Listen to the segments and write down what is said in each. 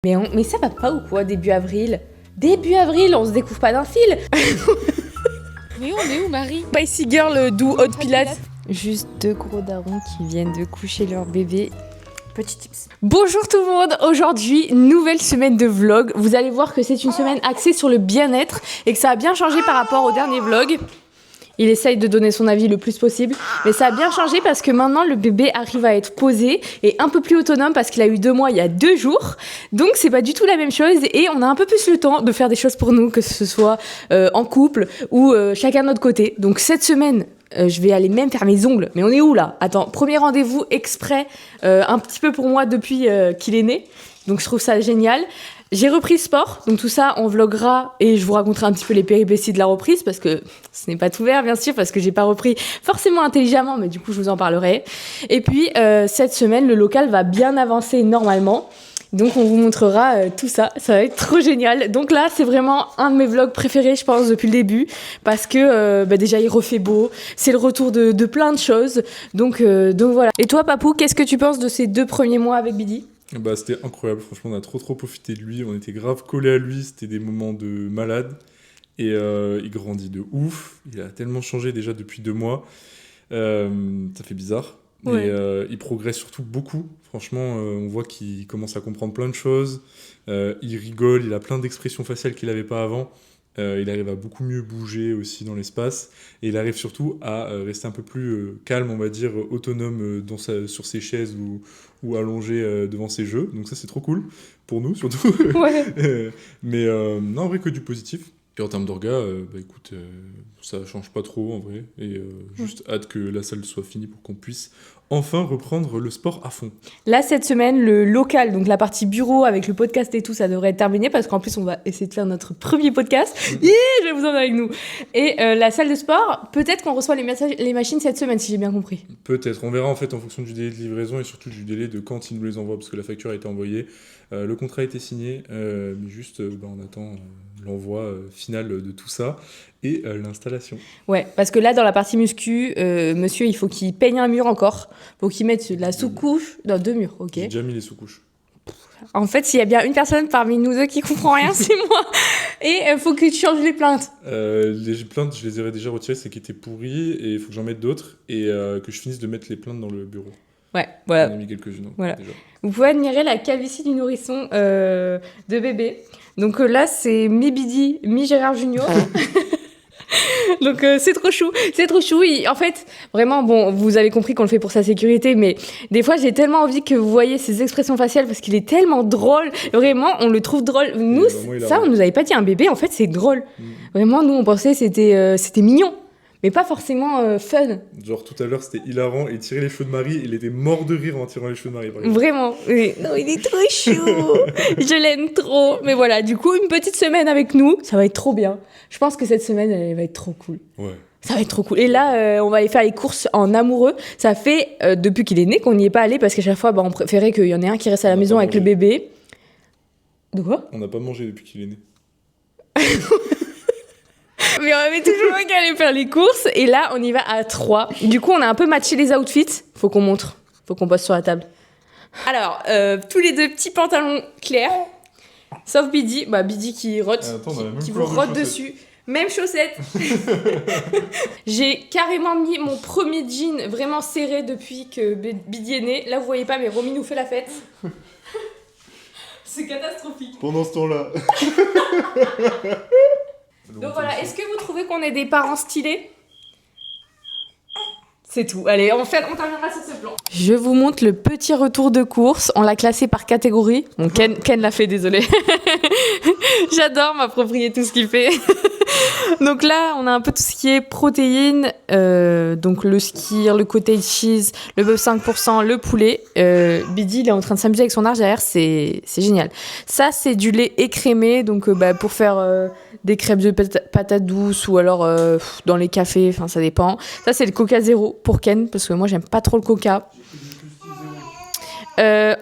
Mais ça va pas ou quoi, début avril? Début avril, on se découvre pas d'un fil. Mais on est où, Marie? Spicy Girl do Hot Pilates. Juste 2 gros darons qui viennent de coucher leur bébé. Petit tips. Bonjour tout le monde, aujourd'hui, nouvelle semaine de vlog. Vous allez voir que c'est une semaine axée sur le bien-être et que ça a bien changé par rapport au dernier vlog. Il essaye de donner son avis le plus possible, mais ça a bien changé parce que maintenant le bébé arrive à être posé et un peu plus autonome parce qu'il a eu 2 mois il y a 2 jours. Donc c'est pas du tout la même chose et on a un peu plus le temps de faire des choses pour nous, que ce soit en couple ou chacun de notre côté. Donc cette semaine, je vais aller même faire mes ongles. Mais on est où là? Attends, premier rendez-vous exprès, un petit peu pour moi depuis qu'il est né. Donc je trouve ça génial. J'ai repris le sport, donc tout ça on vloggera et je vous raconterai un petit peu les péripéties de la reprise parce que ce n'est pas tout vert bien sûr parce que j'ai pas repris forcément intelligemment mais du coup je vous en parlerai. Et puis cette semaine le local va bien avancer normalement. Donc on vous montrera tout ça, ça va être trop génial. Donc là c'est vraiment un de mes vlogs préférés je pense depuis le début parce que déjà il refait beau, c'est le retour de plein de choses. Donc voilà. Et toi Papou, qu'est-ce que tu penses de ces 2 premiers mois avec Bidi? Bah, c'était incroyable, franchement on a trop profité de lui, on était grave collés à lui, c'était des moments de malade et il grandit de ouf, il a tellement changé déjà depuis 2 mois, ça fait bizarre. Ouais. Et il progresse surtout beaucoup, franchement on voit qu'il commence à comprendre plein de choses, il rigole, il a plein d'expressions faciales qu'il n'avait pas avant. Il arrive à beaucoup mieux bouger aussi dans l'espace et il arrive surtout à rester un peu plus calme, on va dire, autonome sur ses chaises ou allongé devant ses jeux. Donc ça c'est trop cool, pour nous surtout. Ouais. Mais non, en vrai que du positif. Et en termes d'orga, écoute, ça change pas trop en vrai. Et juste hâte que la salle soit finie pour qu'on puisse enfin reprendre le sport à fond. Là, cette semaine, le local, donc la partie bureau avec le podcast et tout, ça devrait être terminé parce qu'en plus, on va essayer de faire notre premier podcast. Je vais vous emmener avec nous. Et la salle de sport, peut-être qu'on reçoit les machines cette semaine, si j'ai bien compris. Peut-être. On verra en fait en fonction du délai de livraison et surtout du délai de quand ils nous les envoient parce que la facture a été envoyée. Le contrat a été signé, mais juste on attend l'envoi final de tout ça et l'installation. Ouais, parce que là dans la partie muscu, monsieur il faut qu'il peigne un mur encore, faut qu'il mette la sous-couche, non 2 murs, ok. J'ai déjà mis les sous-couches. En fait, s'il y a bien une personne parmi nous deux qui comprend rien, c'est moi. Et faut que tu changes les plaintes. Les plaintes, je les aurais déjà retirées, c'est qu'elles étaient pourries et il faut que j'en mette d'autres et que je finisse de mettre les plaintes dans le bureau. Ouais, voilà. On a mis quelques-unes. Voilà. Déjà. Vous pouvez admirer la calvitie du nourrisson de bébé. Donc là, c'est mi-Bidi, mi-Gérard Junior. Donc c'est trop chou. En fait, vraiment, bon, vous avez compris qu'on le fait pour sa sécurité, mais des fois, j'ai tellement envie que vous voyez ses expressions faciales parce qu'il est tellement drôle. Vraiment, on le trouve drôle. Nous, ça, on nous avait pas dit un bébé. En fait, c'est drôle. Vraiment, nous, on pensait c'était mignon. Mais pas forcément fun. Genre tout à l'heure c'était hilarant, il tirait les cheveux de Marie, il était mort de rire en tirant les cheveux de Marie. Vraiment, oui. Non, il est trop chou. Je l'aime trop. Mais voilà, du coup, une petite semaine avec nous, ça va être trop bien. Je pense que cette semaine, elle va être trop cool. Ouais. Ça va être trop cool. Et là, on va aller faire les courses en amoureux. Ça fait, depuis qu'il est né, qu'on n'y est pas allé parce qu'à chaque fois, on préférait qu'il y en ait un qui reste à la maison avec le bébé. De quoi ? On n'a pas mangé depuis qu'il est né. Mais on avait toujours un qui allait faire les courses et là on y va à 3. Du coup on a un peu matché les outfits. Faut qu'on montre, faut qu'on poste sur la table. Alors tous les 2 petits pantalons clairs, sauf Bidi, Bidi qui rote, qui vous rote dessus. Même chaussettes. J'ai carrément mis mon premier jean vraiment serré depuis que Bidi est né. Là vous voyez pas mais Romy nous fait la fête. C'est catastrophique. Pendant ce temps-là. Donc voilà, est-ce que vous trouvez qu'on est des parents stylés ? C'est tout. Allez, on terminera sur ce plan. Je vous montre le petit retour de course. On l'a classé par catégorie. Bon, Ken l'a fait, désolé. J'adore m'approprier tout ce qu'il fait. Donc là, on a un peu tout ce qui est protéines. Donc le skyr, le cottage cheese, le bœuf 5%, le poulet. Bidi, il est en train de s'amuser avec son arche derrière. C'est génial. Ça, c'est du lait écrémé. Donc pour faire des crêpes de patates douces ou alors dans les cafés. Enfin, ça dépend. Ça, c'est le Coca Zéro pour Ken parce que moi, j'aime pas trop le Coca.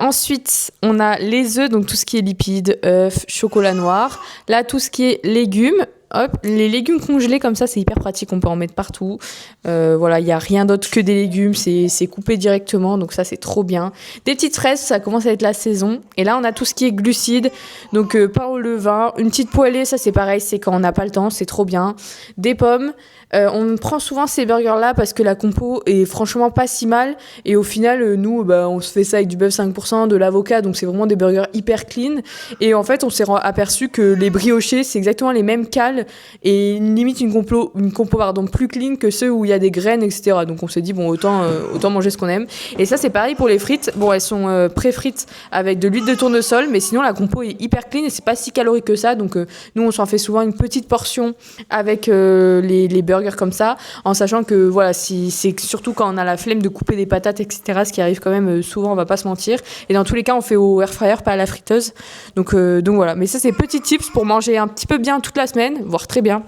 Ensuite, on a les œufs, donc tout ce qui est lipides, œufs, chocolat noir. Là, tout ce qui est légumes. Hop, les légumes congelés comme ça, c'est hyper pratique, on peut en mettre partout. Voilà, il n'y a rien d'autre que des légumes, c'est coupé directement, donc ça c'est trop bien. Des petites fraises, ça commence à être la saison. Et là, on a tout ce qui est glucides, donc pain au levain, une petite poêlée, ça c'est pareil, c'est quand on n'a pas le temps, c'est trop bien. Des pommes. On prend souvent ces burgers-là parce que la compo est franchement pas si mal. Et au final, nous, on se fait ça avec du bœuf 5%, de l'avocat, donc c'est vraiment des burgers hyper clean. Et en fait, on s'est aperçu que les briochés, c'est exactement les mêmes cales et limite une compo plus clean que ceux où il y a des graines, etc. Donc on s'est dit, bon, autant manger ce qu'on aime. Et ça, c'est pareil pour les frites. Bon, elles sont pré-frites avec de l'huile de tournesol, mais sinon, la compo est hyper clean et c'est pas si calorique que ça. Donc nous, on s'en fait souvent une petite portion avec les burgers comme ça, en sachant que voilà, si c'est surtout quand on a la flemme de couper des patates, etc., ce qui arrive quand même souvent, on va pas se mentir. Et dans tous les cas, on fait au air fryer, pas à la friteuse. Donc voilà. Mais ça, c'est petits tips pour manger un petit peu bien toute la semaine, voire très bien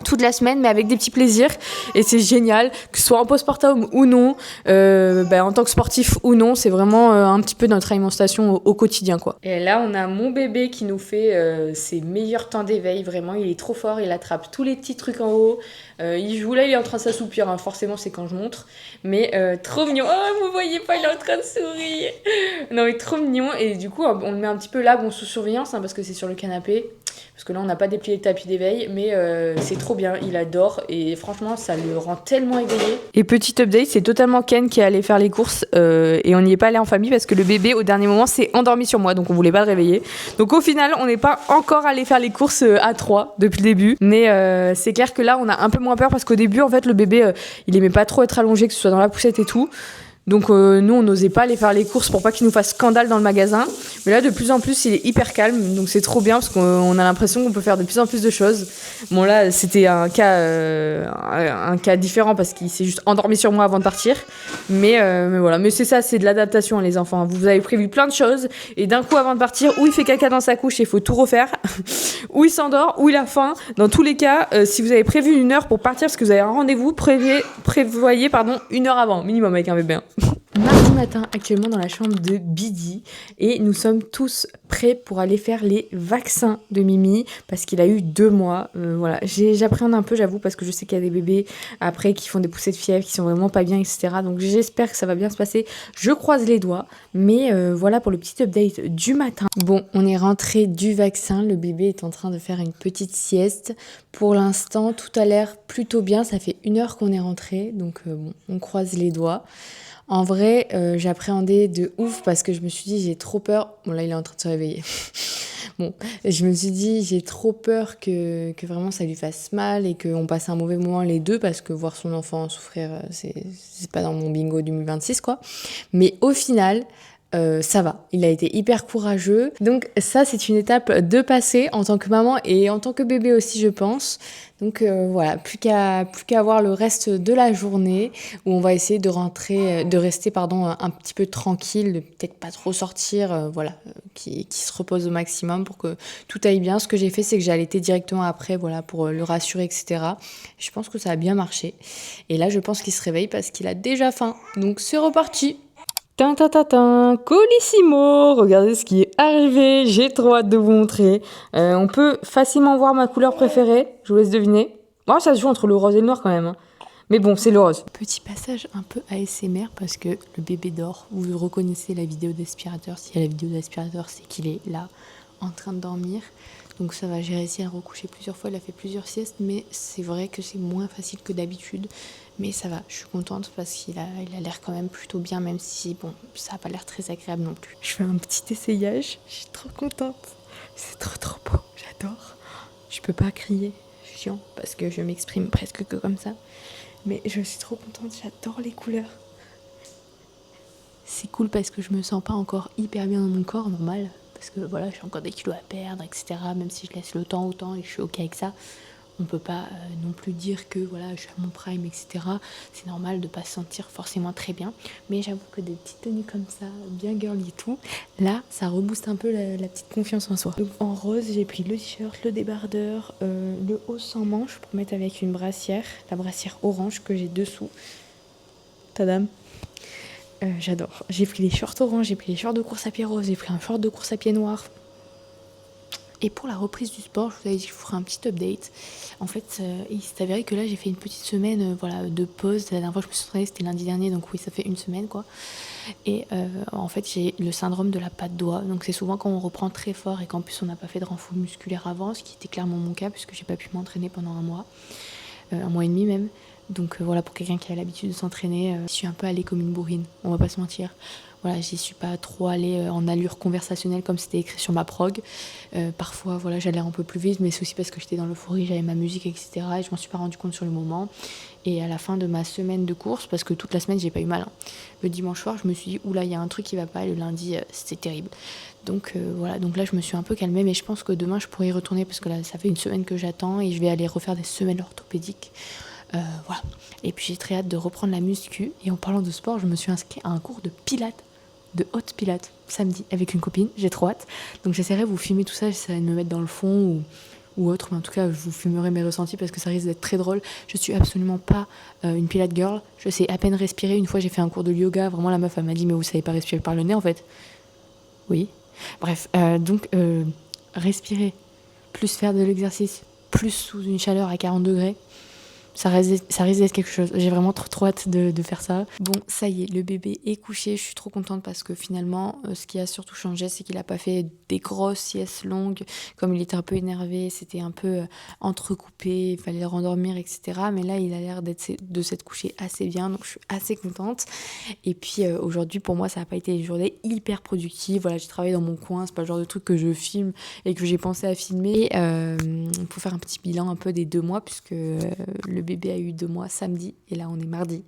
toute la semaine, mais avec des petits plaisirs. Et c'est génial, que ce soit en postpartum ou non, en tant que sportif ou non, c'est vraiment un petit peu notre alimentation au quotidien, quoi. Et là, on a mon bébé qui nous fait ses meilleurs temps d'éveil. Vraiment, il est trop fort, il attrape tous les petits trucs en haut. Il joue là, il est en train de s'assoupir, hein. Forcément, c'est quand je montre. Mais trop mignon. Oh, vous voyez pas, il est en train de sourire. Non, mais trop mignon. Et du coup, on le met un petit peu là, sous surveillance, hein, parce que c'est sur le canapé. Parce que là, on n'a pas déplié le tapis d'éveil, mais c'est trop bien, il adore et franchement, ça le rend tellement éveillé. Et petit update, c'est totalement Ken qui est allé faire les courses et on n'y est pas allé en famille parce que le bébé, au dernier moment, s'est endormi sur moi, donc on voulait pas le réveiller. Donc au final, on n'est pas encore allé faire les courses à 3 depuis le début, mais c'est clair que là, on a un peu moins peur parce qu'au début, en fait, le bébé, il aimait pas trop être allongé, que ce soit dans la poussette et tout. Donc nous, on n'osait pas aller faire les courses pour pas qu'il nous fasse scandale dans le magasin. Mais là, de plus en plus, il est hyper calme. Donc c'est trop bien parce qu'on a l'impression qu'on peut faire de plus en plus de choses. Bon là, c'était un cas différent parce qu'il s'est juste endormi sur moi avant de partir. Mais voilà. Mais c'est ça, c'est de l'adaptation, hein, les enfants. Vous avez prévu plein de choses. Et d'un coup, avant de partir, ou il fait caca dans sa couche et il faut tout refaire. Ou il s'endort, ou il a faim. Dans tous les cas, si vous avez prévu une heure pour partir parce que vous avez un rendez-vous, prévoyez 1 heure avant, minimum avec un bébé. Mardi matin, actuellement dans la chambre de Bidi, et nous sommes tous prêts pour aller faire les vaccins de Mimi parce qu'il a eu 2 mois. Voilà, j'appréhende un peu, j'avoue, parce que je sais qu'il y a des bébés après qui font des poussées de fièvre, qui sont vraiment pas bien, etc. Donc j'espère que ça va bien se passer. Je croise les doigts, mais voilà pour le petit update du matin. Bon, on est rentré du vaccin, le bébé est en train de faire une petite sieste. Pour l'instant, tout a l'air plutôt bien. Ça fait 1 heure qu'on est rentré, donc on croise les doigts. En vrai, j'appréhendais de ouf parce que je me suis dit, j'ai trop peur. Bon, là, il est en train de se réveiller. Bon, je me suis dit, j'ai trop peur que vraiment ça lui fasse mal et qu'on passe un mauvais moment les deux parce que voir son enfant souffrir, c'est pas dans mon bingo 2026, quoi. Mais au final, ça va, il a été hyper courageux. Donc ça, c'est une étape de passer en tant que maman et en tant que bébé aussi, je pense. Donc voilà, plus qu'à voir le reste de la journée où on va essayer de rester un petit peu tranquille, de peut-être pas trop sortir, qui se repose au maximum pour que tout aille bien. Ce que j'ai fait, c'est que j'ai allaité directement après, voilà, pour le rassurer, etc. Je pense que ça a bien marché. Et là, je pense qu'il se réveille parce qu'il a déjà faim. Donc c'est reparti. Colissimo, regardez ce qui est arrivé, j'ai trop hâte de vous montrer. On peut facilement voir ma couleur préférée, je vous laisse deviner. Bon, ça se joue entre le rose et le noir quand même, hein. Mais bon, c'est le rose. Petit passage un peu ASMR parce que le bébé dort. Vous reconnaissez la vidéo d'aspirateur. S'il y a la vidéo d'aspirateur, c'est qu'il est là, en train de dormir. Donc ça va, j'ai réussi à le recoucher plusieurs fois, il a fait plusieurs siestes, mais c'est vrai que c'est moins facile que d'habitude. Mais ça va, je suis contente parce qu'il a l'air quand même plutôt bien, même si bon, ça n'a pas l'air très agréable non plus. Je fais un petit essayage, je suis trop contente. C'est trop beau, j'adore. Je peux pas crier, chiant, parce que je m'exprime presque que comme ça. Mais je suis trop contente, j'adore les couleurs. C'est cool parce que je me sens pas encore hyper bien dans mon corps, normal. Parce que voilà, j'ai encore des kilos à perdre, etc. Même si je laisse le temps au temps et que je suis ok avec ça. On peut pas non plus dire que voilà, je suis à mon prime, etc. C'est normal de pas se sentir forcément très bien. Mais j'avoue que des petites tenues comme ça, bien girly et tout, là, ça rebooste un peu la petite confiance en soi. Donc en rose, j'ai pris le t-shirt, le débardeur, le haut sans manche pour mettre avec une brassière. La brassière orange que j'ai dessous. Tadam. J'adore. J'ai pris les shorts orange, j'ai pris les shorts de course à pied rose, j'ai pris un short de course à pied noir. Et pour la reprise du sport, je vous avais dit que je vous ferai un petit update. En fait, il s'est avéré que là, j'ai fait une petite semaine de pause. La dernière fois que je me suis entraînée, c'était lundi dernier, donc oui, ça fait une semaine, quoi. Et en fait, j'ai le syndrome de la patte doigt. Donc c'est souvent quand on reprend très fort et qu'en plus on n'a pas fait de renfort musculaire avant, ce qui était clairement mon cas, puisque j'ai pas pu m'entraîner pendant un mois et demi même. Donc voilà, pour quelqu'un qui a l'habitude de s'entraîner, je suis un peu allée comme une bourrine, on va pas se mentir. Voilà, j'y suis pas trop allée en allure conversationnelle comme c'était écrit sur ma prog. Parfois, voilà, j'allais un peu plus vite, mais c'est aussi parce que j'étais dans l'euphorie, j'avais ma musique, etc. Et je m'en suis pas rendu compte sur le moment. Et à la fin de ma semaine de course, parce que toute la semaine, j'ai pas eu mal, hein, le dimanche soir, je me suis dit, oula, il y a un truc qui va pas, et le lundi, c'était terrible. Donc voilà, donc là, je me suis un peu calmée, mais je pense que demain, je pourrais y retourner, parce que là, ça fait une semaine que j'attends, et je vais aller refaire des semaines orthopédiques. Voilà. Et puis j'ai très hâte de reprendre la muscu. Et en parlant de sport, je me suis inscrite à un cours de pilates, de haute pilates, samedi, avec une copine. J'ai trop hâte. Donc j'essaierai de vous filmer tout ça, j'essaierai de me mettre dans le fond ou autre. Mais en tout cas, je vous filmerai mes ressentis parce que ça risque d'être très drôle. Je suis absolument pas une pilate girl. Je sais à peine respirer. Une fois, j'ai fait un cours de yoga. Vraiment, la meuf, elle m'a dit, mais vous savez pas respirer par le nez, en fait. Oui. Bref, donc respirer, plus faire de l'exercice, plus sous une chaleur à 40 degrés. Ça risque d'être quelque chose. J'ai vraiment trop hâte de faire ça. Bon, ça y est, le bébé est couché. Je suis trop contente parce que finalement, ce qui a surtout changé, c'est qu'il n'a pas fait des grosses siestes longues. Comme il était un peu énervé, c'était un peu entrecoupé, il fallait le rendormir, etc. Mais là, il a l'air de s'être couché assez bien, donc je suis assez contente. Et puis aujourd'hui, pour moi, ça n'a pas été une journée hyper productive. Voilà, j'ai travaillé dans mon coin, c'est pas le genre de truc que je filme et que j'ai pensé à filmer. Pour faire un petit bilan un peu des 2 mois, puisque le bébé a eu 2 mois samedi et là on est mardi.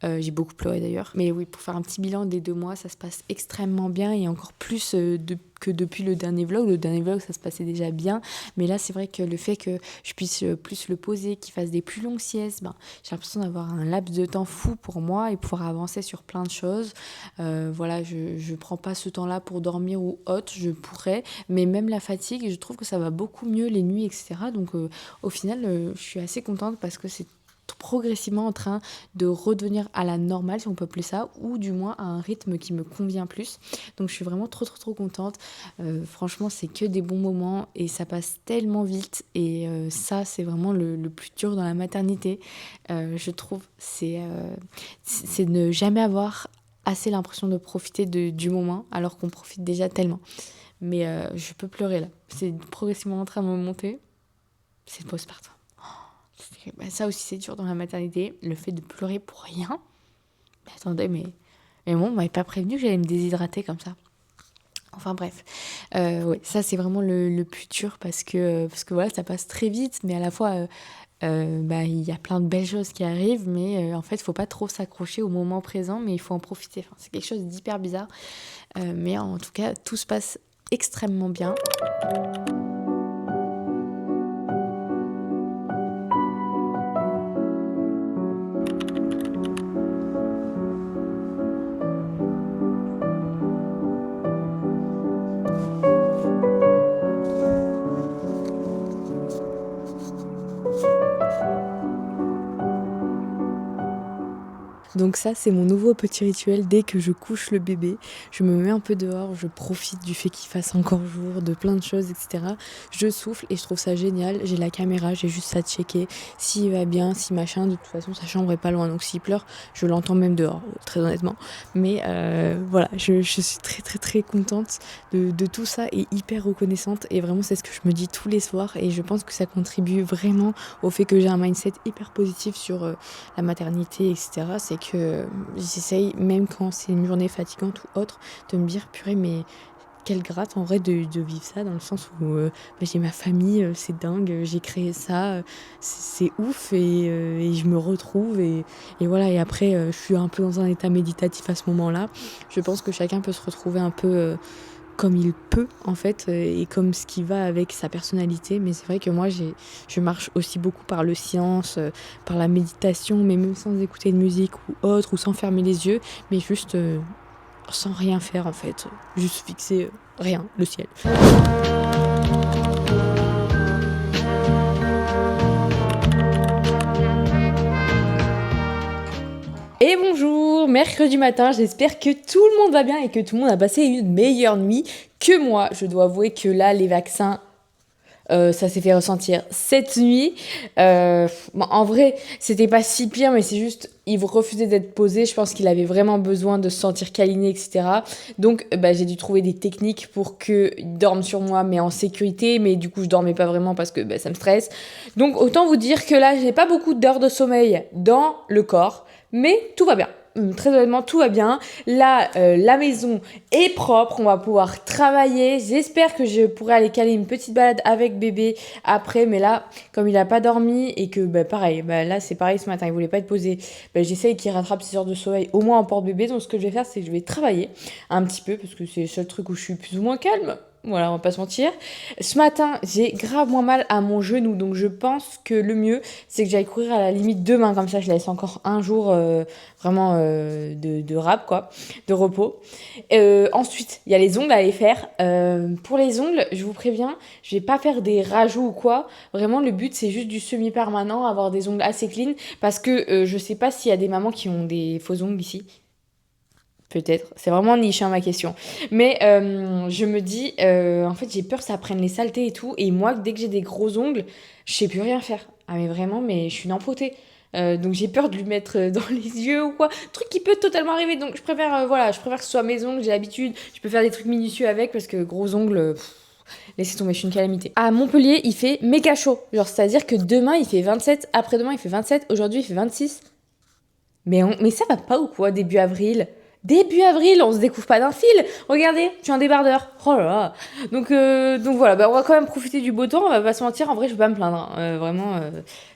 J'ai beaucoup pleuré d'ailleurs. Mais oui, pour faire un petit bilan des 2 mois, ça se passe extrêmement bien et encore plus que depuis le dernier vlog. Le dernier vlog, ça se passait déjà bien. Mais là, c'est vrai que le fait que je puisse plus le poser, qu'il fasse des plus longues siestes, j'ai l'impression d'avoir un laps de temps fou pour moi et pouvoir avancer sur plein de choses. Voilà, je prends pas ce temps-là pour dormir ou autre, je pourrais. Mais même la fatigue, je trouve que ça va beaucoup mieux les nuits, etc. Donc au final, je suis assez contente parce que c'est progressivement en train de redevenir à la normale, si on peut appeler ça, ou du moins à un rythme qui me convient plus. Donc je suis vraiment trop contente. Franchement, c'est que des bons moments et ça passe tellement vite. Et ça, c'est vraiment le plus dur dans la maternité. Je trouve, c'est de ne jamais avoir assez l'impression de profiter du moment, alors qu'on profite déjà tellement. Mais je peux pleurer là. C'est progressivement en train de me monter. C'est le postpartum. Ça aussi c'est dur dans la maternité, le fait de pleurer pour rien. Mais attendez, mais bon, on m'avait pas prévenu que j'allais me déshydrater comme ça. Enfin bref, ouais, ça c'est vraiment le plus dur parce que voilà, ça passe très vite, mais à la fois il y a plein de belles choses qui arrivent, mais en fait il faut pas trop s'accrocher au moment présent, mais il faut en profiter. Enfin, c'est quelque chose d'hyper bizarre, mais en tout cas tout se passe extrêmement bien. Donc ça, c'est mon nouveau petit rituel. Dès que je couche le bébé, je me mets un peu dehors, je profite du fait qu'il fasse encore jour, de plein de choses, etc. Je souffle et je trouve ça génial. J'ai la caméra, j'ai juste à checker s'il va bien, si machin. De toute façon, sa chambre est pas loin, donc s'il pleure, je l'entends même dehors, très honnêtement. Mais voilà, je suis très contente de tout ça et hyper reconnaissante. Et vraiment, c'est ce que je me dis tous les soirs. Et je pense que ça contribue vraiment au fait que j'ai un mindset hyper positif sur la maternité, etc. C'est que j'essaye, même quand c'est une journée fatigante ou autre, de me dire purée, mais quelle gratte en vrai de vivre ça, dans le sens où j'ai ma famille, c'est dingue, j'ai créé ça, c'est ouf et je me retrouve et voilà. Et après je suis un peu dans un état méditatif à ce moment-là. Je pense que chacun peut se retrouver un peu comme il peut en fait et comme ce qui va avec sa personnalité, mais c'est vrai que moi je marche aussi beaucoup par le silence, par la méditation, mais même sans écouter de musique ou autre, ou sans fermer les yeux, mais juste sans rien faire en fait, juste fixer rien, le ciel. Et bonjour, mercredi matin, j'espère que tout le monde va bien et que tout le monde a passé une meilleure nuit que moi. Je dois avouer que là, les vaccins, Ça s'est fait ressentir cette nuit. Bon, en vrai, c'était pas si pire, mais c'est juste, il refusait d'être posé. Je pense qu'il avait vraiment besoin de se sentir câliné, etc. Donc, j'ai dû trouver des techniques pour qu'il dorme sur moi, mais en sécurité. Mais du coup, je dormais pas vraiment parce que ça me stresse. Donc, autant vous dire que là, j'ai pas beaucoup d'heures de sommeil dans le corps, mais tout va bien. Très honnêtement, tout va bien. Là, la maison est propre. On va pouvoir travailler. J'espère que je pourrai aller caler une petite balade avec bébé après. Mais là, comme il a pas dormi et que, pareil, là, c'est pareil ce matin, il voulait pas être posé. J'essaye qu'il rattrape ses heures de sommeil au moins en porte-bébé. Donc, ce que je vais faire, c'est que je vais travailler un petit peu parce que c'est le seul truc où je suis plus ou moins calme. Voilà, on va pas se mentir. Ce matin, j'ai grave moins mal à mon genou. Donc, je pense que le mieux, c'est que j'aille courir à la limite demain. Comme ça, je laisse encore un jour vraiment de rap, quoi, de repos. Ensuite, il y a les ongles à aller faire. Pour les ongles, je vous préviens, je vais pas faire des rajouts ou quoi. Vraiment, le but, c'est juste du semi-permanent, avoir des ongles assez clean. Parce que je sais pas s'il y a des mamans qui ont des faux ongles ici. Peut-être, c'est vraiment niche ma question. Mais je me dis, en fait j'ai peur que ça prenne les saletés et tout. Et moi, dès que j'ai des gros ongles, je sais plus rien faire. Ah mais vraiment, mais je suis une empotée. Donc j'ai peur de lui mettre dans les yeux ou quoi. Truc qui peut totalement arriver. Donc je préfère, je préfère que ce soit mes ongles, j'ai l'habitude. Je peux faire des trucs minutieux avec parce que gros ongles... laissez tomber, je suis une calamité. À Montpellier, il fait méga chaud. Genre, c'est-à-dire que demain, il fait 27, après-demain, il fait 27, aujourd'hui, il fait 26. Mais ça va pas ou quoi, début avril? Début avril, on se découvre pas d'un fil. Regardez, je suis un débardeur. Oh là là. Donc voilà, on va quand même profiter du beau temps. On va pas se mentir, en vrai, je vais pas me plaindre. Vraiment,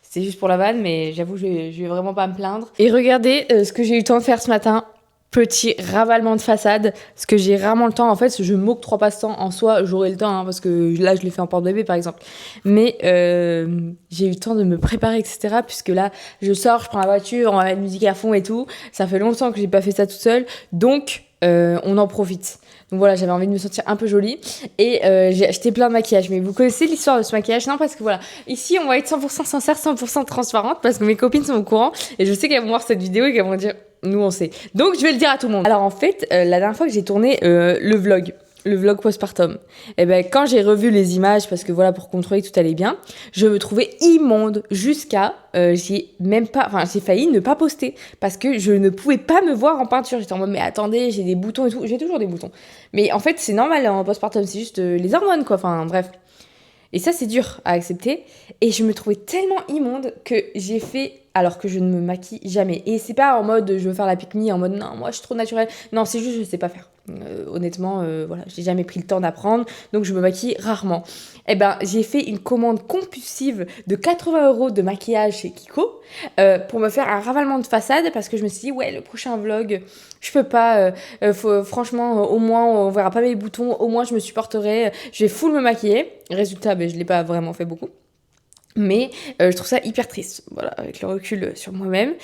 c'est juste pour la vanne, mais j'avoue, je vais vraiment pas me plaindre. Et regardez ce que j'ai eu le temps de faire ce matin. Petit ravalement de façade, parce que j'ai rarement le temps. En fait, je m'octroie pas ce temps. En soi, j'aurai le temps, parce que là, je l'ai fait en porte-bébé, par exemple. Mais j'ai eu le temps de me préparer, etc. Puisque là, je sors, je prends la voiture, on va mettre musique à fond et tout. Ça fait longtemps que j'ai pas fait ça toute seule. Donc, on en profite. Donc voilà, j'avais envie de me sentir un peu jolie. Et j'ai acheté plein de maquillage. Mais vous connaissez l'histoire de ce maquillage? Non, parce que voilà, ici, on va être 100% sincère, 100% transparente, parce que mes copines sont au courant. Et je sais qu'elles vont voir cette vidéo et qu'elles vont dire... Nous, on sait. Donc, je vais le dire à tout le monde. Alors, en fait, la dernière fois que j'ai tourné le vlog postpartum, quand j'ai revu les images, parce que voilà, pour contrôler que tout allait bien, je me trouvais immonde jusqu'à... j'ai failli ne pas poster, parce que je ne pouvais pas me voir en peinture. J'étais en mode, mais attendez, j'ai des boutons et tout. J'ai toujours des boutons. Mais en fait, c'est normal en postpartum, c'est juste les hormones, quoi. Enfin, bref. Et ça, c'est dur à accepter. Et je me trouvais tellement immonde que j'ai fait... alors que je ne me maquille jamais. Et c'est pas en mode je veux faire la pique-me, en mode non, moi je suis trop naturelle. Non, c'est juste je sais pas faire. Honnêtement, voilà, j'ai jamais pris le temps d'apprendre, donc je me maquille rarement. J'ai fait une commande compulsive de 80 € de maquillage chez Kiko pour me faire un ravalement de façade parce que je me suis dit, ouais, le prochain vlog, je peux pas. Franchement, au moins, on verra pas mes boutons, au moins je me supporterai. Je vais full me maquiller. Résultat, je l'ai pas vraiment fait beaucoup. Mais je trouve ça hyper triste, voilà, avec le recul sur moi-même.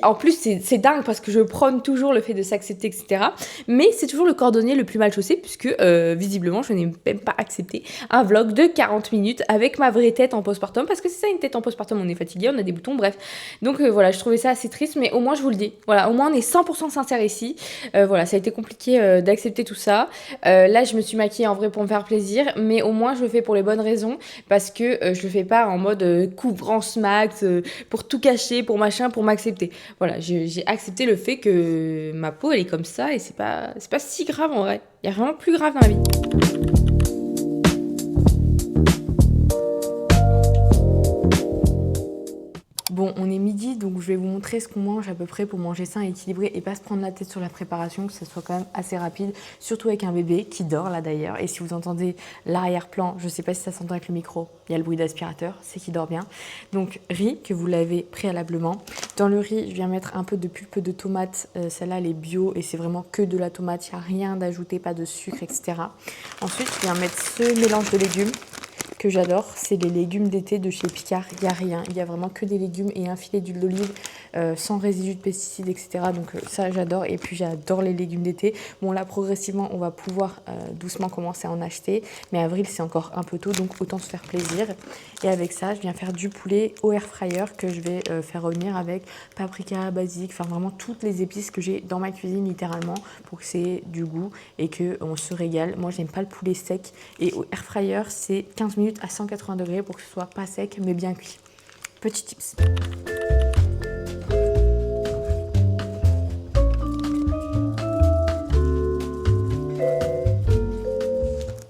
En plus, c'est dingue parce que je prône toujours le fait de s'accepter, etc. Mais c'est toujours le cordonnier le plus mal chaussé puisque, visiblement, je n'ai même pas accepté un vlog de 40 minutes avec ma vraie tête en postpartum. Parce que c'est ça, une tête en postpartum, on est fatigué, on a des boutons, bref. Donc voilà, je trouvais ça assez triste, mais au moins, je vous le dis. Voilà, au moins, on est 100% sincère ici. Voilà, ça a été compliqué d'accepter tout ça. Là, je me suis maquillée en vrai pour me faire plaisir, mais au moins, je le fais pour les bonnes raisons parce que je le fais pas en mode couvrance max, pour tout cacher, pour machin, pour m'accepter. Voilà, j'ai accepté le fait que ma peau, elle est comme ça et c'est pas si grave en vrai. Il y a vraiment plus grave dans la vie. Bon, on est midi, donc je vais vous montrer ce qu'on mange à peu près pour manger sain et équilibré et pas se prendre la tête sur la préparation, que ça soit quand même assez rapide, surtout avec un bébé qui dort là d'ailleurs. Et si vous entendez l'arrière-plan, je sais pas si ça s'entend avec le micro, il y a le bruit d'aspirateur, c'est qu'il dort bien. Donc riz que vous lavez préalablement. Dans le riz, je viens mettre un peu de pulpe de tomate, celle-là elle est bio et c'est vraiment que de la tomate, il n'y a rien d'ajouté, pas de sucre, etc. Ensuite, je viens mettre ce mélange de légumes. que j'adore, c'est les légumes d'été de chez Picard. Il n'y a rien, il y a vraiment que des légumes et un filet d'huile d'olive sans résidus de pesticides, etc. Donc ça j'adore. Et puis j'adore les légumes d'été. Bon là progressivement on va pouvoir doucement commencer à en acheter, mais avril c'est encore un peu tôt, donc autant se faire plaisir. Et avec ça je viens faire du poulet au air fryer que je vais faire revenir avec paprika, basilic, enfin vraiment toutes les épices que j'ai dans ma cuisine littéralement pour que c'est du goût et qu'on se régale. Moi j'aime pas le poulet sec et au air fryer c'est 15 minutes à 180 degrés pour que ce soit pas sec mais bien cuit. Petit tips.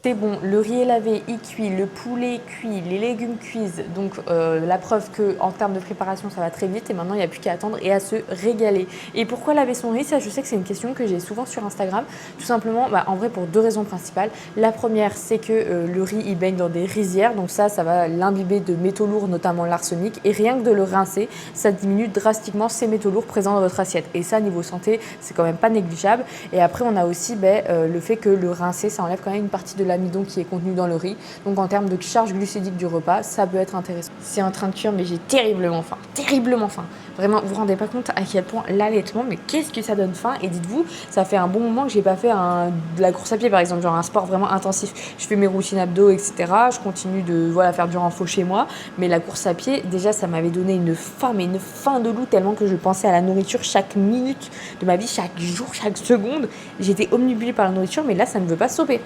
C'est bon, le riz est lavé, il cuit, le poulet cuit, les légumes cuisent. Donc la preuve qu'en termes de préparation, ça va très vite et maintenant il n'y a plus qu'à attendre et à se régaler. Et pourquoi laver son riz? Ça, je sais que c'est une question que j'ai souvent sur Instagram. Tout simplement, en vrai, pour 2 raisons principales. La première, c'est que le riz, il baigne dans des rizières. Donc ça va l'imbiber de métaux lourds, notamment l'arsenic. Et rien que de le rincer, ça diminue drastiquement ces métaux lourds présents dans votre assiette. Et ça, niveau santé, c'est quand même pas négligeable. Et après, on a aussi le fait que le rincer, ça enlève quand même une partie de l'amidon qui est contenu dans le riz. Donc en termes de charge glucidique du repas, ça peut être intéressant. C'est en train de cuire, mais j'ai terriblement faim. Terriblement faim. Vraiment, vous vous rendez pas compte à quel point l'allaitement, mais qu'est-ce que ça donne faim. Et dites-vous, ça fait un bon moment que j'ai pas fait de la course à pied par exemple, genre un sport vraiment intensif. Je fais mes routines abdos, etc. Je continue de faire du renfort chez moi. Mais la course à pied, déjà, ça m'avait donné une faim de loup tellement que je pensais à la nourriture chaque minute de ma vie, chaque jour, chaque seconde. J'étais omnibulée par la nourriture, mais là, ça ne veut pas stopper.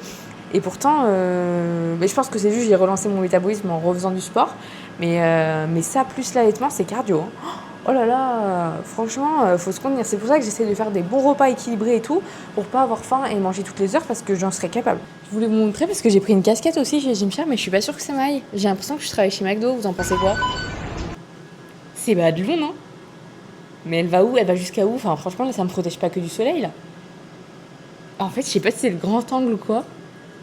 Et pourtant, mais je pense que c'est juste j'ai relancé mon métabolisme en refaisant du sport. Mais ça, plus l'allaitement, c'est cardio. Hein. Oh là là, franchement, faut se contenir. C'est pour ça que j'essaie de faire des bons repas équilibrés et tout, pour pas avoir faim et manger toutes les heures parce que j'en serais capable. Je voulais vous montrer parce que j'ai pris une casquette aussi chez Gymshark, mais je suis pas sûre que ça m'aille. J'ai l'impression que je travaille chez McDo, vous en pensez quoi? C'est bas de long, non? Mais elle va où? Elle va jusqu'à où? Enfin, franchement, là, ça me protège pas que du soleil, là. En fait, je sais pas si c'est le grand angle ou quoi.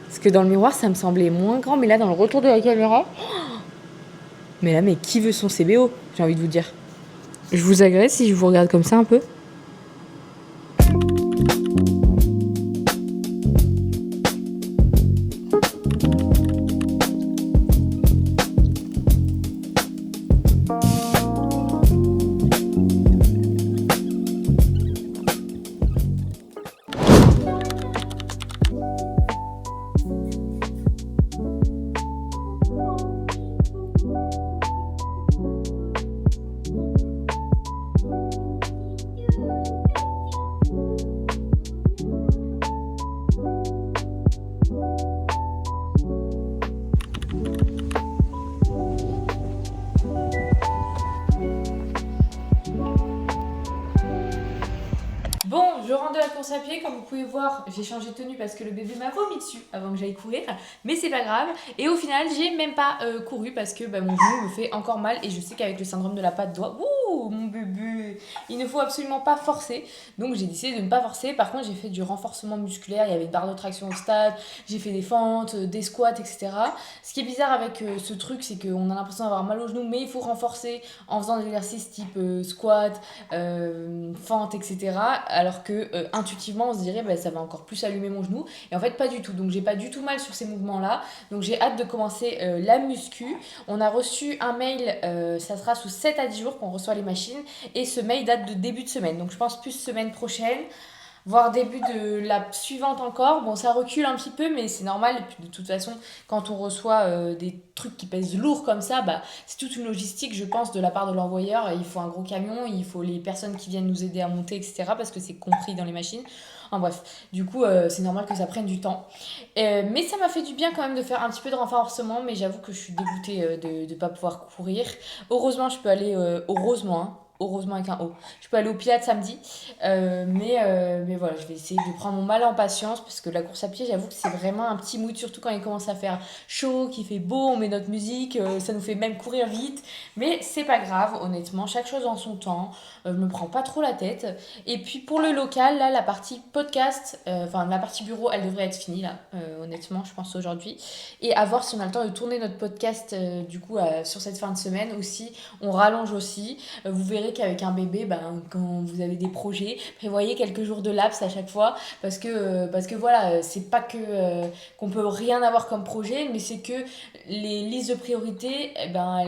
Parce que dans le miroir, ça me semblait moins grand, mais là, dans le retour de la caméra... Mais là, mais qui veut son CBO? J'ai envie de vous dire. Je vous agresse si je vous regarde comme ça un peu? Bon, je rentre de la course à pied, comme vous pouvez voir, j'ai changé de tenue parce que le bébé m'a vomi dessus avant que j'aille courir, mais c'est pas grave. Et au final, j'ai même pas couru parce que mon genou me fait encore mal et je sais qu'avec le syndrome de la patte d'oie, ouh, mon bébé, il ne faut absolument pas forcer. Donc j'ai décidé de ne pas forcer. Par contre, j'ai fait du renforcement musculaire, il y avait une barre de traction au stade, j'ai fait des fentes, des squats, etc. Ce qui est bizarre avec ce truc, c'est qu'on a l'impression d'avoir mal au genou, mais il faut renforcer en faisant des exercices type squat, fente, etc. Alors que intuitivement on se dirait ça va encore plus allumer mon genou et en fait pas du tout, donc j'ai pas du tout mal sur ces mouvements là, donc j'ai hâte de commencer la muscu. On a reçu un mail, ça sera sous 7 à 10 jours qu'on reçoit les machines et ce mail date de début de semaine, donc je pense plus semaine prochaine voire début de la suivante encore. Bon, ça recule un petit peu, mais c'est normal. Et puis de toute façon, quand on reçoit des trucs qui pèsent lourd comme ça, c'est toute une logistique, je pense, de la part de l'envoyeur. Il faut un gros camion, il faut les personnes qui viennent nous aider à monter, etc. Parce que c'est compris dans les machines. Enfin bref, du coup, c'est normal que ça prenne du temps. Mais ça m'a fait du bien quand même de faire un petit peu de renforcement, mais j'avoue que je suis dégoûtée de ne pas pouvoir courir. Heureusement, je peux aller heureusement avec un O. Je peux aller au Pilates samedi, mais voilà, je vais essayer de prendre mon mal en patience parce que la course à pied, j'avoue que c'est vraiment un petit mood, surtout quand il commence à faire chaud, qu'il fait beau, on met notre musique, ça nous fait même courir vite, mais c'est pas grave, honnêtement, chaque chose en son temps, je me prends pas trop la tête. Et puis pour le local, là, la partie podcast, la partie bureau, elle devrait être finie là, honnêtement, je pense aujourd'hui, et à voir si on a le temps de tourner notre podcast du coup sur cette fin de semaine aussi, on rallonge aussi, vous verrez vrai qu'avec un bébé, ben, quand vous avez des projets, prévoyez quelques jours de laps à chaque fois parce que voilà, c'est pas qu'on peut rien avoir comme projet, mais c'est que les listes de priorités, eh ben,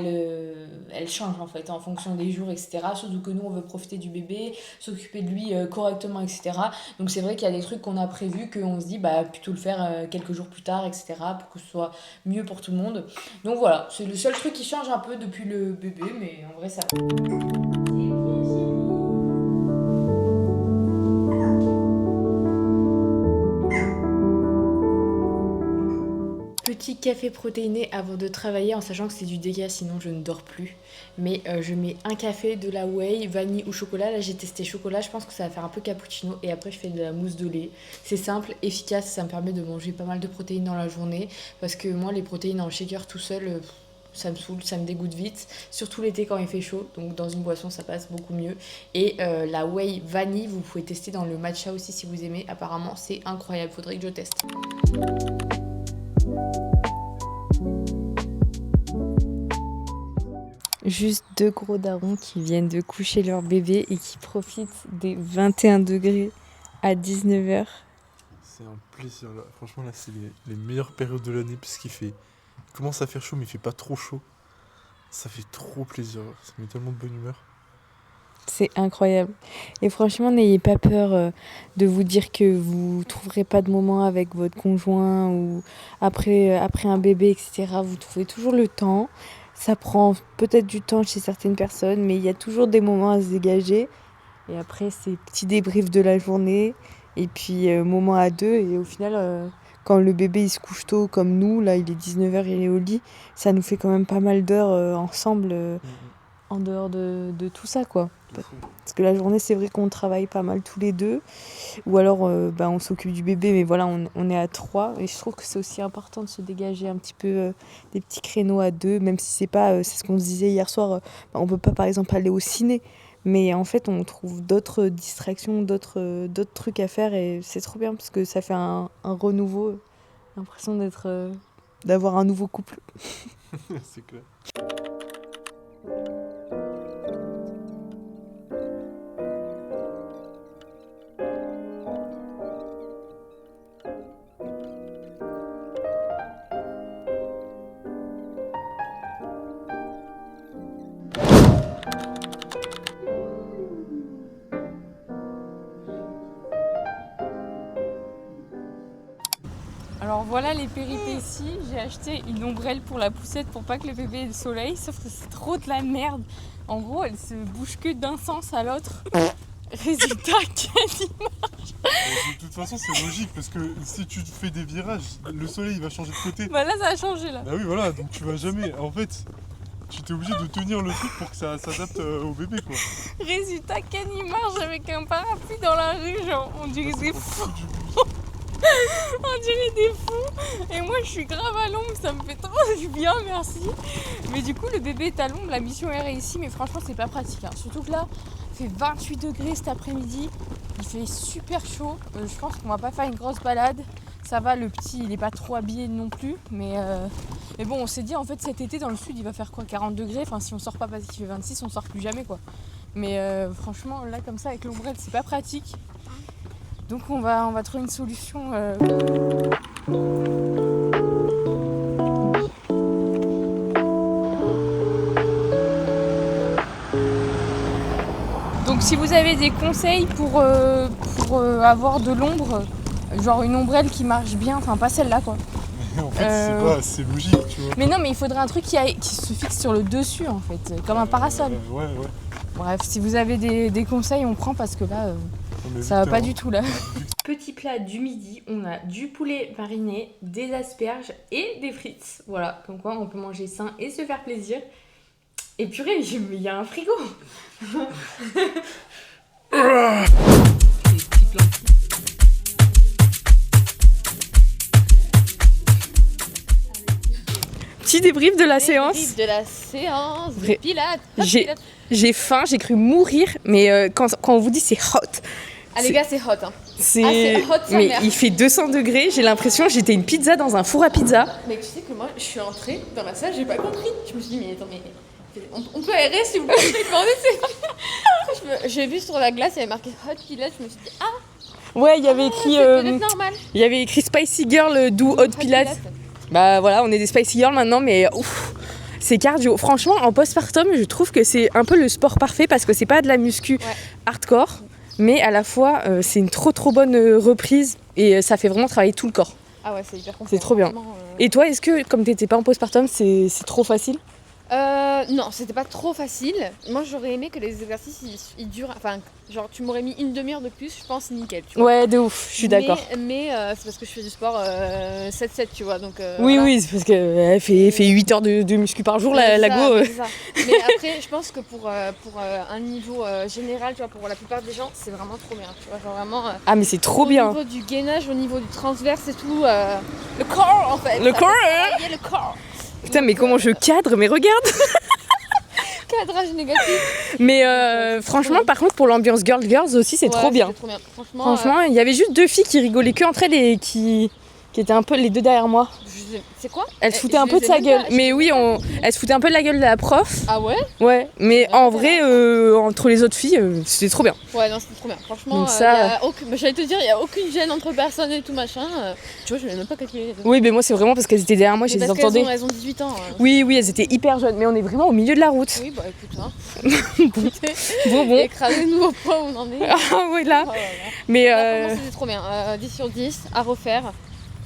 elles changent en fait en fonction des jours, etc. Surtout que nous, on veut profiter du bébé, s'occuper de lui correctement, etc. Donc c'est vrai qu'il y a des trucs qu'on a prévus qu'on se dit bah, plutôt le faire quelques jours plus tard, etc. pour que ce soit mieux pour tout le monde. Donc voilà, c'est le seul truc qui change un peu depuis le bébé, mais en vrai ça va. Petit café protéiné avant de travailler en sachant que c'est du dégât sinon je ne dors plus. Mais je mets un café, de la whey, vanille ou chocolat. Là j'ai testé chocolat, je pense que ça va faire un peu cappuccino et après je fais de la mousse de lait. C'est simple, efficace, ça me permet de manger pas mal de protéines dans la journée parce que moi les protéines en shaker tout seul... ça me saoule, ça me dégoûte vite, surtout l'été quand il fait chaud, donc dans une boisson ça passe beaucoup mieux. Et la whey vanille, vous pouvez tester dans le matcha aussi si vous aimez, apparemment c'est incroyable, faudrait que je teste. Juste 2 gros darons qui viennent de coucher leur bébé et qui profitent des 21 degrés à 19h. C'est un plaisir là, franchement là c'est les meilleures périodes de l'année parce il commence à faire chaud mais il fait pas trop chaud. Ça fait trop plaisir, ça met tellement de bonne humeur. C'est incroyable. Et franchement, n'ayez pas peur de vous dire que vous trouverez pas de moment avec votre conjoint ou après un bébé, etc. Vous trouvez toujours le temps. Ça prend peut-être du temps chez certaines personnes, mais il y a toujours des moments à se dégager. Et après, c'est petits débriefs de la journée et puis moments à deux. Et au final, quand le bébé il se couche tôt comme nous, là il est 19h, il est au lit, ça nous fait quand même pas mal d'heures ensemble en dehors de tout ça, quoi. Parce que la journée, c'est vrai qu'on travaille pas mal tous les deux, ou alors on s'occupe du bébé, mais voilà, on est à 3, et je trouve que c'est aussi important de se dégager un petit peu des petits créneaux à 2, même si c'est pas, c'est ce qu'on se disait hier soir, on peut pas par exemple aller au ciné, mais en fait on trouve d'autres distractions, d'autres trucs à faire, et c'est trop bien, parce que ça fait un renouveau, l'impression d'avoir un nouveau couple. C'est clair. Alors voilà les péripéties, j'ai acheté une ombrelle pour la poussette pour pas que le bébé ait le soleil, sauf que c'est trop de la merde. En gros, elle se bouge que d'un sens à l'autre. Résultat, quelle image. De toute façon, c'est logique parce que si tu fais des virages, le soleil il va changer de côté. Bah là, ça a changé là. Bah oui, voilà, donc tu vas jamais. En fait, tu t'es obligé de tenir le truc pour que ça s'adapte au bébé, quoi. Résultat, quelle image avec un parapluie dans la rue, genre, on dirait des fous. On dirait des fous. Et moi, je suis grave à l'ombre, ça me fait trop du bien, merci. Mais du coup, le bébé est à l'ombre, la mission est réussie, mais franchement, c'est pas pratique. Hein. Surtout que là, il fait 28 degrés cet après-midi. Il fait super chaud. Je pense qu'on va pas faire une grosse balade. Ça va, le petit, il est pas trop habillé non plus. Mais bon, on s'est dit, en fait, cet été, dans le sud, il va faire quoi, 40 degrés. Enfin, si on sort pas parce qu'il fait 26, on sort plus jamais, quoi. Mais franchement, là, comme ça, avec l'ombrelle, c'est pas pratique. Donc on va trouver une solution. Donc si vous avez des conseils pour avoir de l'ombre, genre une ombrelle qui marche bien, enfin pas celle-là quoi. Mais en fait c'est logique, tu vois. Mais non, mais il faudrait un truc qui se fixe sur le dessus en fait, comme un parasol. Ouais. Bref, si vous avez des conseils, on prend parce que là... ça va pas du tout là. Petit plat du midi, on a du poulet mariné, des asperges et des frites. Voilà, comme quoi on peut manger sain et se faire plaisir. Et purée, il y a un frigo. Petit débrief de la séance. Débrief de la séance de Vrai. pilates. J'ai faim, j'ai cru mourir, mais quand on vous dit c'est hot. Ah les gars, c'est hot hein. C'est hot, sa mais mère. il fait 200 degrés, j'ai l'impression que j'étais une pizza dans un four à pizza. Mais tu sais que moi, je suis entrée dans la salle, j'ai pas compris. Je me suis dit, mais attends, mais On peut aérer si vous voulez. Je vais demander, j'ai vu sur la glace, il y avait marqué Hot Pilates. Je me suis dit, Ouais, il y avait écrit... c'est peut-être normal. il y avait écrit Spicy Girl do Hot Pilates. Bah voilà, on est des Spicy Girls maintenant, mais ouf, c'est cardio. Franchement, en postpartum, je trouve que c'est un peu le sport parfait parce que c'est pas de la muscu hardcore, mais à la fois, c'est une trop bonne reprise et ça fait vraiment travailler tout le corps. Ah ouais, c'est hyper compliqué. C'est trop bien. Et toi, est-ce que, comme t'étais pas en postpartum, c'est trop facile? Non, c'était pas trop facile. Moi, j'aurais aimé que les exercices ils durent. Enfin, genre, tu m'aurais mis une demi-heure de plus, je pense nickel. Tu vois. Ouais, de ouf, je suis d'accord. Mais c'est parce que je fais du sport 7-7, tu vois. Donc, Oui, voilà. oui, c'est parce qu'elle fait 8 heures de muscu par jour, la go. C'est ça. Mais après, je pense que pour un niveau général, tu vois, pour la plupart des gens, c'est vraiment trop bien. Tu vois, genre vraiment. Ah, mais c'est trop bien. Au niveau du gainage, au niveau du transverse et tout. Le corps, en fait. Le corps, Il y a le corps. Putain, mais comment je cadre, mais regarde. Cadrage négatif. Mais franchement, par contre, pour l'ambiance girls aussi, c'est trop bien. Trop bien. Franchement, il y avait juste 2 filles qui rigolaient que entre elles et qui étaient un peu les 2 derrière moi. c'est quoi? Elle se foutait un peu de sa gueule. Mais oui, elle se foutait un peu de la gueule de la prof. Ah ouais? Ouais, mais en vrai, entre les autres filles, c'était trop bien. Ouais, non, c'était trop bien. Franchement, donc ça... j'allais te dire, il n'y a aucune gêne entre personnes et tout machin. Tu vois, je ne l'ai même pas calculé. Oui, mais moi, c'est vraiment parce qu'elles étaient derrière moi, je les entendais. Elles ont 18 ans. Oui, elles étaient hyper jeunes, mais on est vraiment au milieu de la route. Oui, bah écoute, hein. Bon. Écrasez-nous au point où on en est. Ah oui, là. Oh, mais franchement, c'était trop bien. 10 sur 10 à refaire.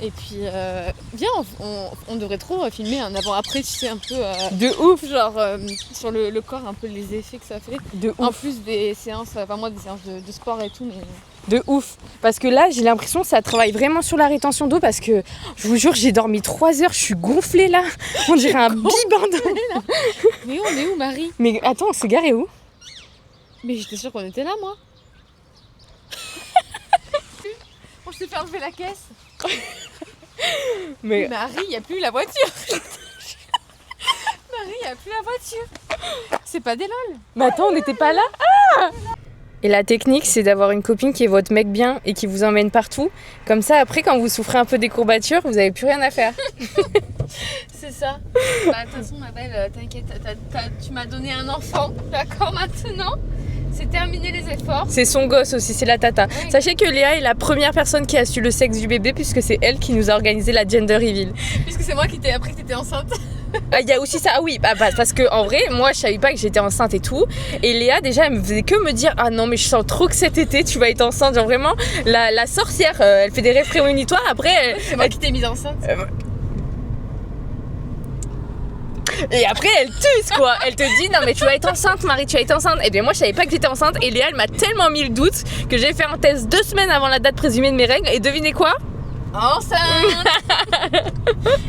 Et puis, viens, on devrait trop filmer un avant-après, tu sais, un peu... de ouf. Genre, sur le corps, un peu les effets que ça fait. De ouf. En plus des séances, enfin moi, des séances de sport et tout, mais... De ouf. Parce que là, j'ai l'impression que ça travaille vraiment sur la rétention d'eau parce que, je vous jure, j'ai dormi 3 heures, je suis gonflée là. On dirait un bibendon. Mais on est où, Marie? Mais attends, on s'est garé où? Mais j'étais sûre qu'on était là, moi. On s'est fait enlever la caisse. Mais Marie, il n'y a plus la voiture. Marie, il n'y a plus la voiture. C'est pas des lol. Mais attends, on n'était pas là. Et la technique, c'est d'avoir une copine qui est votre mec bien et qui vous emmène partout. Comme ça, après, quand vous souffrez un peu des courbatures, vous n'avez plus rien à faire. C'est ça. Bah, de toute façon, ma belle, t'inquiète, tu m'as donné un enfant. D'accord, maintenant c'est terminé les efforts. C'est son gosse aussi, c'est la tata. Oui. Sachez que Léa est la première personne qui a su le sexe du bébé puisque c'est elle qui nous a organisé la gender reveal. Puisque c'est moi qui t'ai appris que t'étais enceinte. Il y a aussi ça, ah oui, parce que en vrai, moi je savais pas que j'étais enceinte et tout. Et Léa, déjà, elle me faisait que me dire ah non, mais je sens trop que cet été tu vas être enceinte. Genre vraiment, la sorcière, elle fait des rêves prémonitoires. Après, c'est moi qui t'ai mise enceinte. Et après elle tue quoi, elle te dit non mais tu vas être enceinte Marie, tu vas être enceinte. Et bien moi je savais pas que j'étais enceinte et Léa elle m'a tellement mis le doute que j'ai fait un test 2 semaines avant la date présumée de mes règles et devinez quoi? Enceinte.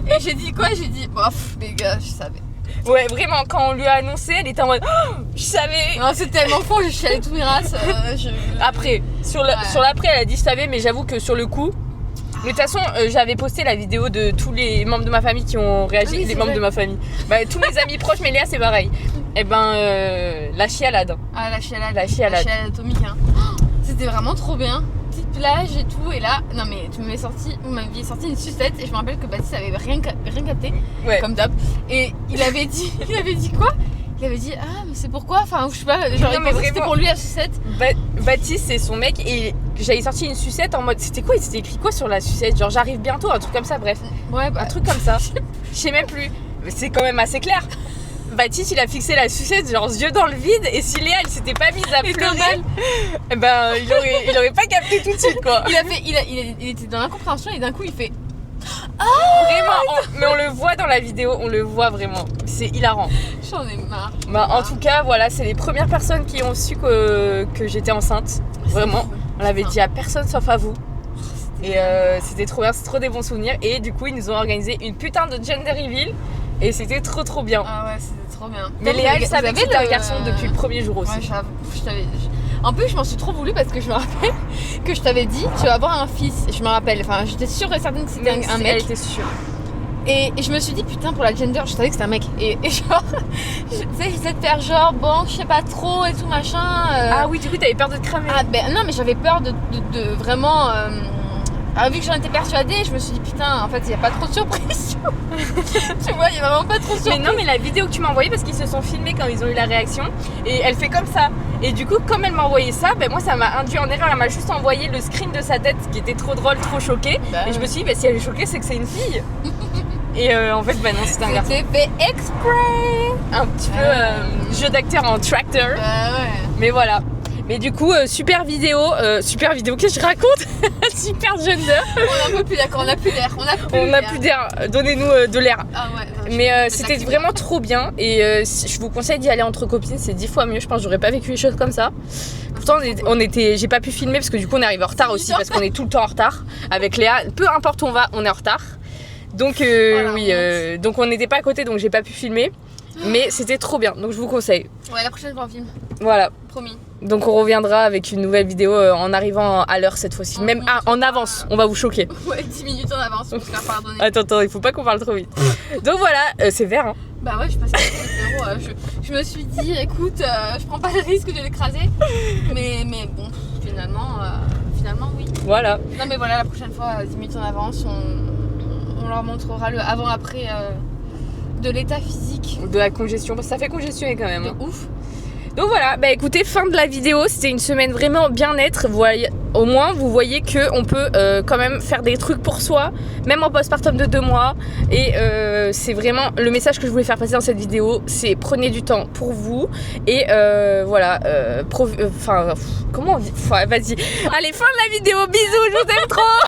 Et j'ai dit quoi? J'ai dit bof les gars, je savais. Ouais vraiment, quand on lui a annoncé elle était en mode oh, je savais. Non c'est tellement faux, je suis allée tout mes races. Après, sur l'après elle a dit je savais, mais j'avoue que sur le coup. Mais de toute façon, j'avais posté la vidéo de tous les membres de ma famille qui ont réagi. Oui, les membres de ma famille. Bah, tous mes amis proches, mais Léa, c'est pareil. Et ben, la chialade. Ah, la chialade. La chialade atomique, hein. C'était vraiment trop bien. Petite plage et tout. Et là, non mais vous m'aviez sorti une sucette. Et je me rappelle que Baptiste avait rien capté. Ouais. Comme d'hab. Et il avait dit quoi? Il avait dit ah mais c'est pourquoi, enfin je sais pas, genre non, il pensait que c'était pour lui la sucette. Baptiste c'est son mec et j'avais sorti une sucette en mode c'était quoi, il s'était écrit quoi sur la sucette, genre j'arrive bientôt, un truc comme ça, bref. Ouais bah, un truc comme ça. Je sais même plus, mais c'est quand même assez clair. Baptiste il a fixé la sucette genre yeux dans le vide et si Léa elle s'était pas mise à pleurer, eh ben il aurait pas capté tout de suite quoi. Il était dans l'incompréhension et d'un coup il fait vraiment, mais on le voit dans la vidéo, on le voit vraiment, c'est hilarant. J'en ai marre. Bah, en tout cas, voilà, c'est les premières personnes qui ont su que j'étais enceinte. Vraiment, on l'avait dit à personne sauf à vous. Et c'était trop bien, c'est trop des bons souvenirs. Et du coup, ils nous ont organisé une putain de gender reveal. Et c'était trop bien. Ah ouais, c'était trop bien. Mais Léa, elle savait que c'était un garçon depuis le premier jour aussi. Ouais, en plus, je m'en suis trop voulu parce que je me rappelle que je t'avais dit tu vas avoir un fils. Je me rappelle, enfin, j'étais sûre et certaine que c'était un mec. Elle était sûre. Et je me suis dit putain, pour la gender, je savais que c'était un mec. Et genre, tu sais, j'essayais de faire genre bon, je sais pas trop et tout machin. Ah oui, du coup, t'avais peur de te cramer. Ah ben non, mais j'avais peur de vraiment Alors vu que j'en étais persuadée, je me suis dit putain, en fait il n'y a pas trop de surprise. Tu vois, il n'y a vraiment pas trop de surprise. Mais non, mais la vidéo que tu m'as envoyée, parce qu'ils se sont filmés quand ils ont eu la réaction, et elle fait comme ça. Et du coup, comme elle m'a envoyé ça, ben moi ça m'a induit en erreur. Elle m'a juste envoyé le screen de sa tête qui était trop drôle, trop choquée. Et je me suis dit, si elle est choquée, c'est que c'est une fille. Et en fait, non, c'était un garçon. C'était fait exprès. Un petit peu jeu d'acteur en tractor. Ouais. Mais voilà. Mais du coup, super vidéo, qu'est-ce que je raconte? Super gender. On n'a plus d'accord, on n'a plus d'air. On n'a plus d'air, donnez-nous de l'air. Ah ouais. Mais c'était vraiment trop bien et je vous conseille d'y aller entre copines, c'est 10 fois mieux. Je pense que j'aurais pas vécu les choses comme ça. Pourtant, j'ai pas pu filmer parce que du coup, on est arrivé en retard aussi parce qu'on est tout le temps en retard avec Léa. Peu importe où on va, on est en retard. Donc donc on n'était pas à côté, donc j'ai pas pu filmer. Mais c'était trop bien, donc je vous conseille. Ouais, la prochaine fois on filme. Voilà. Promis. Donc on reviendra avec une nouvelle vidéo en arrivant à l'heure cette fois-ci. Même en avance, on va vous choquer. Ouais, 10 minutes en avance, on se faire pardonner. Attends, il faut pas qu'on parle trop vite. Donc voilà, c'est vert, hein. Bah ouais, je passe à je me suis dit, écoute, je prends pas le risque de l'écraser. Mais bon, finalement oui. Voilà. Non mais voilà, la prochaine fois, 10 minutes en avance, on leur montrera le avant-après de l'état physique. De la congestion, parce que ça fait congestionner quand même. De Hein. ouf. Donc voilà, bah écoutez, fin de la vidéo, c'était une semaine vraiment bien-être. Au moins, vous voyez qu'on peut quand même faire des trucs pour soi, même en postpartum de 2 mois. Et c'est vraiment le message que je voulais faire passer dans cette vidéo, c'est prenez du temps pour vous. Et voilà, comment on dit, vas-y. Allez, fin de la vidéo, bisous, je vous aime trop.